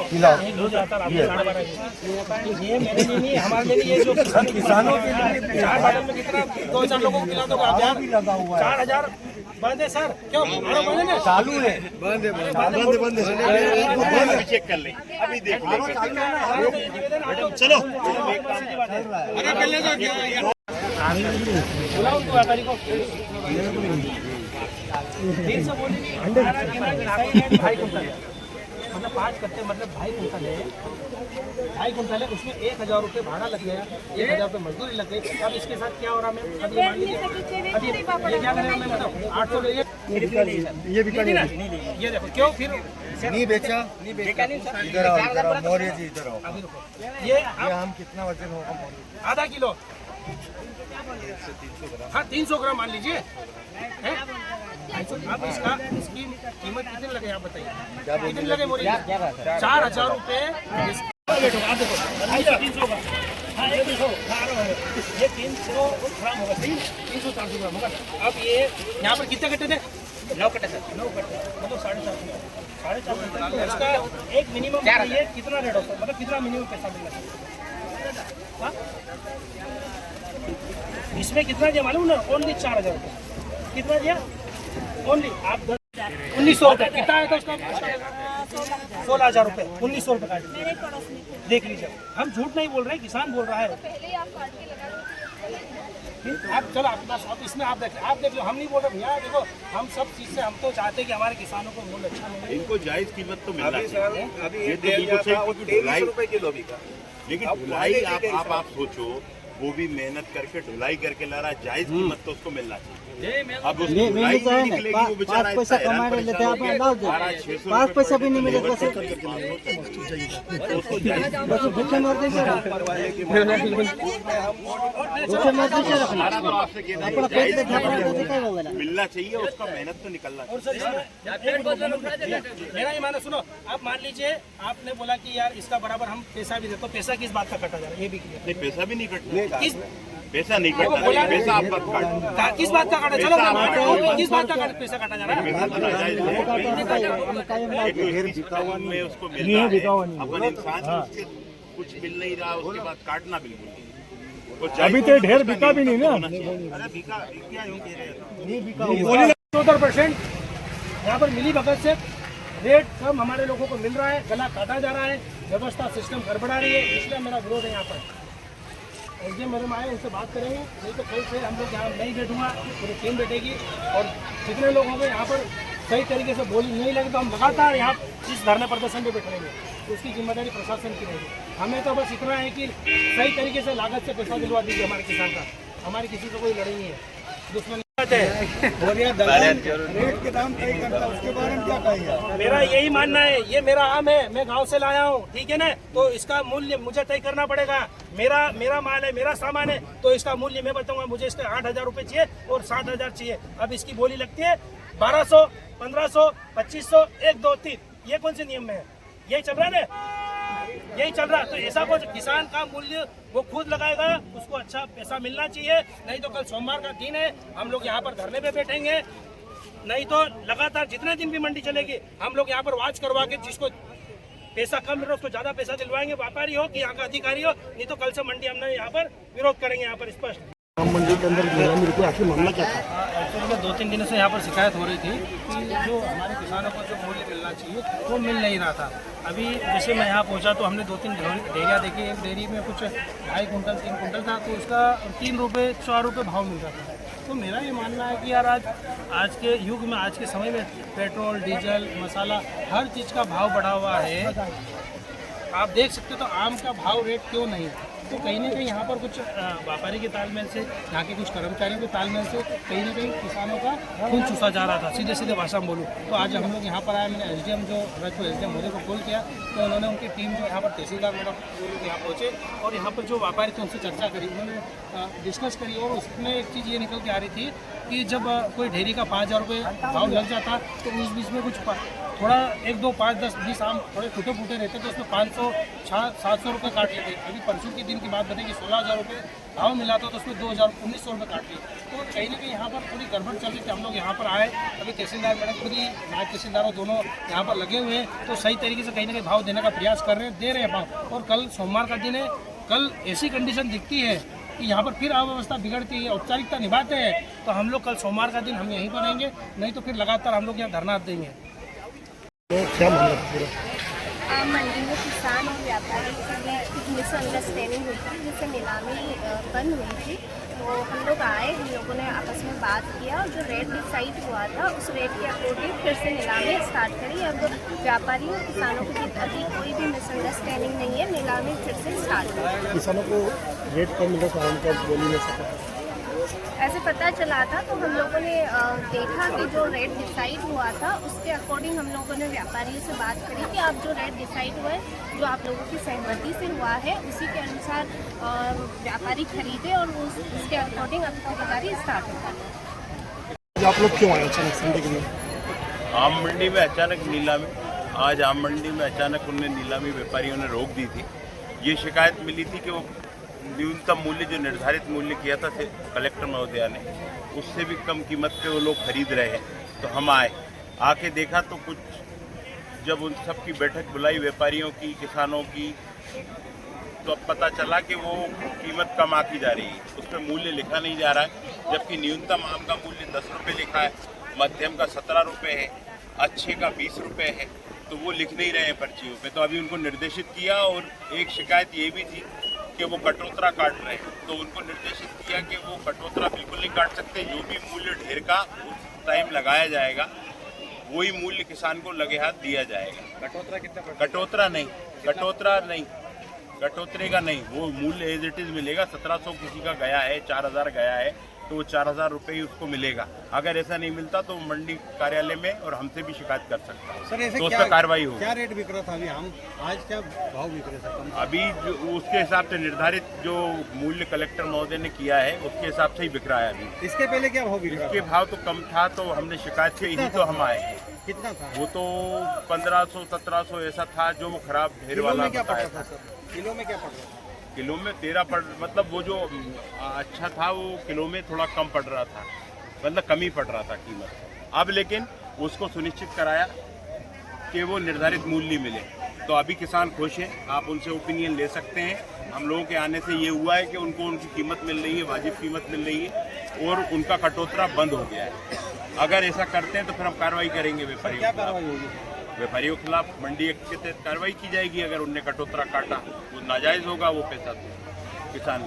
ये मेरे लिए नहीं, हमारे लिए ये जो किसानों के लिए 4 बॉटल में कितना 2-4 लोगों को खिला दोगे आप यार? 4000 बंद है सर, क्यों बंद है ना? चालू है, बंद है, चेक कर ले अभी, देख ले। चलो अरे कर ले बुलाओ उनको, व्यापारी को 300 बोली नहीं, 2.5 कुंटल मतलब 5 कट्टे मतलब 2.5 कुंटल है, 2.5 कुंटल है, उसमें 1000 रुपये भाड़ा लग गया, 1000 रुपये मजदूरी लग गई। अब इसके साथ क्या हो रहा मैम? अब ये मान लीजिए अभी ये क्या करेगा मैं बताऊँ, 800 ले ये भी कर, ये देखो क्यों फिर नहीं बेचा, इधर आओ मौर्य जी, इधर आओ। ये हम कितना वजन होगा? आधा किलो, हाँ 300 ग्राम मान लीजिए। अब इसकी कीमत कितनी लगे आप बताइए, कितनी लगे मोरी? 4000 रुपये। आप देखो 300 का, हाँ ये 300 ग्राम होगा, 300-400 ग्राम होगा। अब ये यहाँ पर कितने कट्टे थे? 9 कट्टे सर, 9 कट्टे मतलब 450 इसका एक मिनिमम कितना रेट होता है, मतलब कितना मिनिमम पैसा मिलना चाहिए? इसमें कितना दिया मालूम ना? ओनली 4000 रुपये। कितना दिया? ओनली आप 1900 रुपये। कितना आया था उसका? 16,000 रुपये, 1900 रुपये काट देख लीजिए। हम झूठ नहीं बोल रहे, किसान बोल रहा है। आप चलो आपके पास, अब इसमें आप देख लो, हम नहीं बोल रहे भैया। देखो हम सब चीज़ से हम तो चाहते हैं कि हमारे किसानों को मूल्य अच्छा मिले, इनको जायज़ कीमत तो मिलना चाहिए। अभी 2300 रुपये किलो बिका, लेकिन ढुलाई आप सोचो, वो भी मेहनत करके ढुलाई करके ला रहा है, जायज़ कीमत तो उसको मिलना चाहिए। अब उसको ढुलाई नहीं निकलेगी, वो बेचारा 5 पैसा कमा लेते हैं, 5 पैसा भी नहीं मिलेगा, बस भूखे मरते हैं। मिलना चाहिए, उसका मेहनत तो निकलना चाहिए। मेरा ही मानो सुनो, आप मान लीजिए आपने बोला कि यार इसका बराबर हम पैसा भी देते, तो पैसा किस बात का कटा जा रहा है? ये भी नहीं, पैसा भी नहीं कटना, पैसा नहीं कटना, पैसा आप मत काटो। किस बात का काटा? चलो किस बात का पैसा काटा जा रहा है? उसको मिल रहा है, अपन इंसान कुछ मिल नहीं रहा, उसके बाद काटना बिल्कुल। अभी तो ढेर बिका भी नहीं ना, अरे बिका 70% यहाँ पर मिली भगत से रेट कम हमारे लोगों को मिल रहा है, गला काटा जा रहा है, व्यवस्था सिस्टम गड़बड़ा रही है, इसलिए मेरा विरोध है। यहाँ पर एसडीएम मैडम आए, उनसे बात करेंगे, नहीं तो कल से हम लोग यहाँ नहीं बैठूंगा, पूरी टीम बैठेगी, और जितने लोग होंगे यहाँ पर सही तरीके से बोली नहीं लगे तो हम लगातार यहाँ इस धरने प्रदर्शन पे बैठ रहेंगे। उसकी जिम्मेदारी प्रशासन की रहेगी। हमें तो बस इतना है कि सही तरीके से लागत से पैसा दिलवा दीजिए हमारे किसान का, हमारी किसी को कोई लड़ाई नहीं है, दुश्मन रेट के दाम तय करता है, उसके बारे में क्या कहेंगे? मेरा यही मानना है, ये मेरा आम है, मैं गांव से लाया हूँ, ठीक है ना, तो इसका मूल्य मुझे तय करना पड़ेगा। मेरा माल है, मेरा सामान है, तो इसका मूल्य मैं बताऊंगा। मुझे इसका 8,000 रुपये चाहिए और 7,000 चाहिए। अब इसकी बोली लगती है 1200, 1500, 2500, 1, 2, 3, ये कौन से नियम में है? यही चल रहा है ना, यही चल रहा है। तो ऐसा कुछ किसान का मूल्य वो खुद लगाएगा, उसको अच्छा पैसा मिलना चाहिए। नहीं तो कल सोमवार का दिन है, हम लोग यहाँ पर धरने पे बैठेंगे, नहीं तो लगातार जितने दिन भी मंडी चलेगी हम लोग यहाँ पर वॉच करवा के जिसको पैसा कम मिल रहा है उसको ज्यादा पैसा दिलवाएंगे, व्यापारी हो कि यहाँ का अधिकारी हो। नहीं तो कल से मंडी हमने यहाँ पर विरोध करेंगे, यहाँ पर स्पष्ट। मंडी के अंदर मेरे को आखिर मामला क्या था? एक्चुअली में 2-3 दिनों से यहाँ पर शिकायत हो रही थी कि जो हमारे किसानों को जो मूल्य मिलना चाहिए वो मिल नहीं रहा था। अभी जैसे मैं यहाँ पहुँचा तो हमने 2-3 डेयरियाँ देखी। एक डेयरी में कुछ 2.5 कुंटल 3 कुंटल था, तो उसका 3 रुपये 4 रुपये भाव मिल रहा था। तो मेरा ये मानना है कि यार आज के युग में, आज के समय में पेट्रोल, डीजल, मसाला, हर चीज़ का भाव बढ़ा हुआ है। आप देख सकते हो, तो आम का भाव रेट क्यों नहीं है? तो कहीं ना कहीं यहाँ पर कुछ व्यापारी के तालमेल से, यहाँ के कुछ कर्मचारियों के तालमेल से कहीं ना कहीं किसानों का खून चूसा जा रहा था, सीधे भाषा में बोलूँ तो। आज हम लोग यहाँ पर आए, मैंने एसडीएम मोदी को कॉल किया, तो उन्होंने उनकी टीम जो यहाँ पर तहसीलदार मैडम वो लोग यहाँ पहुँचे और यहाँ पर जो व्यापारी थे उनसे चर्चा करी, उन्होंने डिस्कस करी, और उसमें एक चीज़ ये निकल के आ रही थी कि जब कोई ढेरी का 5,000 रुपये भाव लग जाता तो उस बीच में कुछ थोड़ा 1, 2, 5, 10, 20 आम थोड़े टूटे फूटे रहते तो उसमें 500, 700 रुपये काट लेते। अभी परसों के दिन की बात बताइए कि 16,000 रुपये भाव मिला था तो उसमें 1900 रुपये काट लिए। तो कहीं ना कहीं यहाँ पर पूरी गड़बड़ चल रही थी। हम लोग यहाँ पर आए, अभी तहसीलदार मैडम खुद ही नायब तहसीलदारों दोनों यहाँ पर लगे हुए हैं, तो सही तरीके से कहीं ना कहीं भाव देने का प्रयास कर रहे हैं, दे रहे हैं भाव। और कल सोमवार का दिन है, कल ऐसी कंडीशन दिखती है कि यहाँ पर फिर अव्यवस्था बिगड़ती है, औपचारिकता निभाते हैं, तो हम लोग कल सोमवार का दिन हम यहीं पर रहेंगे, नहीं तो फिर लगातार हम लोग यहाँ धरना देंगे। तो क्या मामला पूरा? मंडी में किसान और व्यापारी के बीच कुछ मिसअंडरस्टैंडिंग हुई थी, जिससे नीलामी बंद हुई थी। तो हम लोग आए, हम लोगों ने आपस में बात किया और जो रेट डिसाइड हुआ था उस रेट के अकॉर्डिंग फिर से नीलामी स्टार्ट करी। अब व्यापारियों और किसानों के बीच अभी कोई भी मिसअंडरस्टैंडिंग नहीं है, नीलामी फिर से स्टार्ट करी। किसानों को रेट कम मिला था, उनका बोली नहीं सका, ऐसे पता चला था तो हम लोगों ने देखा कि जो रेट डिसाइड हुआ था उसके अकॉर्डिंग हम लोगों ने व्यापारियों से बात करी कि आप जो रेट डिसाइड हुआ है, जो आप लोगों की सहमति से हुआ है, उसी के अनुसार व्यापारी खरीदे और उसके अकॉर्डिंग अब खरीदारी स्टार्ट होगा। आप लोग क्यों आए अचानक संडे के दिन? आम मंडी में अचानक नीलामी, आज आम मंडी में अचानक उनने नीलामी व्यापारियों ने रोक दी थी। ये शिकायत मिली थी कि वो न्यूनतम मूल्य जो निर्धारित मूल्य किया था कलेक्टर महोदया ने, उससे भी कम कीमत पे वो लोग खरीद रहे हैं। तो हम आके देखा तो कुछ जब उन सब की बैठक बुलाई व्यापारियों की, किसानों की, तो अब पता चला कि वो कीमत कम आती जा रही है, उस पर मूल्य लिखा नहीं जा रहा है। जबकि न्यूनतम आम का मूल्य 10 रुपये लिखा है, मध्यम का 17 रुपये है, अच्छे का 20 रुपये है, तो वो लिख नहीं रहे हैं पर्चियों पे। तो अभी उनको निर्देशित किया, और एक शिकायत ये भी थी कि वो कटोतरा काट रहे हैं, तो उनको निर्देशित किया कि वो कटोतरा बिल्कुल नहीं काट सकते। जो भी मूल्य ढेर का उस टाइम लगाया जाएगा वही मूल्य किसान को लगे हाथ दिया जाएगा। कटोतरा कितना? कटोतरा नहीं, कटोतरे का नहीं, वो मूल्य एज इट इज मिलेगा। 1700 किसी का गया है, 4000 गया है, तो वो 4000 रुपये ही उसको मिलेगा। अगर ऐसा नहीं मिलता तो मंडी कार्यालय में और हमसे भी शिकायत कर सकता है सर, ऐसे तो उस पर कार्रवाई होगी। क्या रेट बिक रहा था अभी हम आज, क्या भाव बिक रहे सर? अभी जो उसके हिसाब से निर्धारित जो मूल्य कलेक्टर महोदय ने किया है उसके हिसाब से ही बिक रहा है अभी। इसके पहले क्या भाव बिक रहा इसके था? भाव तो कम था, तो हमने शिकायत की ही तो हम आए। कितना था? वो तो 1500 1700 ऐसा था, जो वो खराब ढेर किलो वाला में क्या पड़ बताया रहा था था। सर? किलो में क्या पड़ रहा था? किलो में 13 पड़, मतलब वो जो अच्छा था वो किलो में थोड़ा कम पड़ रहा था, मतलब कम ही पड़ रहा था कीमत। अब लेकिन उसको सुनिश्चित कराया कि वो निर्धारित मूल्य मिले, तो अभी किसान खुश हैं। आप उनसे ओपिनियन ले सकते हैं। हम लोगों के आने से ये हुआ है कि उनको उनकी कीमत मिल रही है, वाजिब कीमत मिल रही है, और उनका कटोतरा बंद हो गया है। अगर ऐसा करते हैं तो फिर हम कार्रवाई करेंगे व्यापारियों क्या के खिलाफ। कार्रवाई होगी? व्यापारियों के खिलाफ मंडी एक्ट के तहत कार्रवाई की जाएगी। अगर उनने कटोतरा काटा वो नाजायज़ होगा, वो पैसा किसान